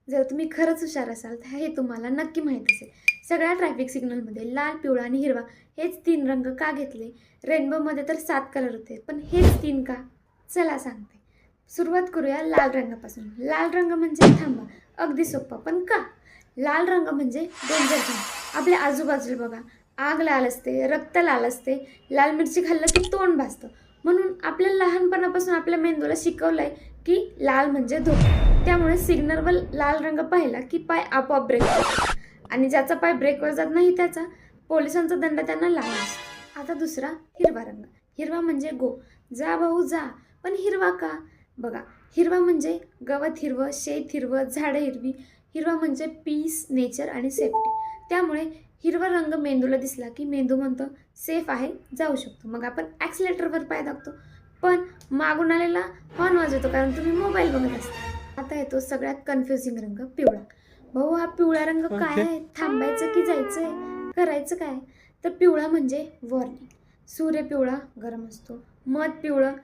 जर तुम्ही खरंच हुशार असाल तर हे तुम्हाला नक्की माहीत असेल. सगळ्या ट्रॅफिक सिग्नलमध्ये लाल, पिवळा आणि हिरवा हेच 3 रंग का घेतले? रेनबोमध्ये तर 7 कलर होते, पण हेच 3 का? चला सांगते. सुरुवात करूया लाल रंगापासून. लाल रंग म्हणजे थांबा. अगदी सोपं, पण का? लाल रंग म्हणजे डेंजर झोन. आपल्या आजूबाजूला बघा, आग लाल असते, रक्त लाल असते, लाल मिरची खाल्लं की तोंड भासतं. म्हणून आपल्या लहानपणापासून आपल्या मेंदूला शिकवलंय की लाल म्हणजे धोका. त्यामुळे सिग्नलवर लाल रंग पाहिला की पाय आपोआप ब्रेक करतात आणि ज्याचा पाय ब्रेकवर जात नाही त्याचा पोलिसांचा दंड त्यांना लागला असतो. आता दुसरा हिरवा रंग. हिरवा म्हणजे गो, जा भाऊ जा. पण हिरवा का? बघा, हिरवा म्हणजे गवत हिरवं, शेत हिरवं, झाडं हिरवी. हिरवा म्हणजे पीस, नेचर आणि सेफ्टी. त्यामुळे हिरवा रंग मेंदूला दिसला की मेंदू म्हणतो सेफ आहे, जाऊ शकतो. मग आपण ॲक्सिलेटरवर पाय दाबतो, पण मागून आलेला हॉर्न वाजवतो कारण तुम्ही मोबाईल बघत असता. आता येतो सगळ्यात कन्फ्युजिंग रंग पिवळा. भाऊ हा पिवळा रंग काय आहे? थांबायचं की जायचंय? करायचं काय? तर पिवळा म्हणजे वॉर्निंग. सूर्य पिवळा गरम असतो, मध पिवळं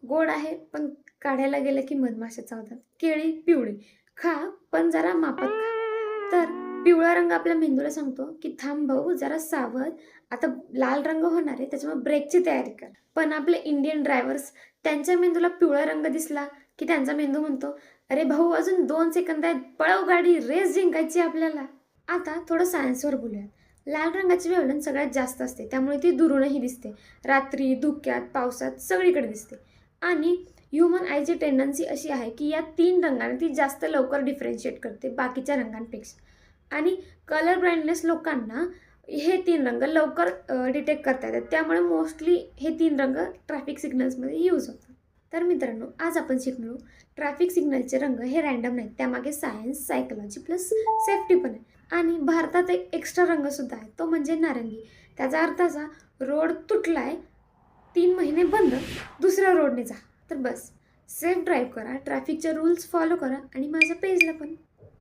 गोड आहे पण काढायला गेलं की मधमाशा चावतात. केळी पिवळी, खा पण जरा मापात खा. तर पिवळा रंग आपल्या मेंदूला सांगतो की थांब भाऊ जरा सावध, आता लाल रंग होणार आहे त्याच्यामुळे ब्रेकची तयारी कर. पण आपले इंडियन ड्रायव्हर्स, त्यांच्या मेंदूला पिवळा रंग दिसला की त्यांचा मेंदू म्हणतो अरे भाऊ अजून 2 सेकंद आहेत, पळव गाडी, रेस जिंकायची आपल्याला. आता थोडं सायन्सवर बोलूयात. लाल रंगाची वेव्हलेंथ सगळ्यात जास्त असते, त्यामुळे ती दुरूनही दिसते. रात्री, धुक्यात, पावसात सगळीकडे दिसते. आणि ह्युमन आयची टेंडन्सी अशी आहे की या 3 रंगांना ती जास्त लवकर डिफरेन्शिएट करते बाकीच्या रंगांपेक्षा. आणि कलर ब्लाइंडनेस लोकांना हे 3 रंग लवकर डिटेक्ट करता येतात. त्यामुळे मोस्टली हे 3 रंग ट्रॅफिक सिग्नल्समध्ये यूज होतात. तर मित्रांनो, आज आपण शिकलो ट्रॅफिक सिग्नलचे रंग हे रँडम नाहीत. त्यामागे सायन्स, सायकोलॉजी प्लस सेफ्टी पण आहे. आणि भारतात एक एक्स्ट्रा रंगसुद्धा आहे, तो म्हणजे नारंगी. त्याचा अर्थ असा, रोड तुटलाय, 3 महिने बंद, दुसऱ्या रोडने जा. तर बस, सेफ ड्राईव्ह करा, ट्रॅफिकचे रूल्स फॉलो करा आणि माझ्या पेजला पण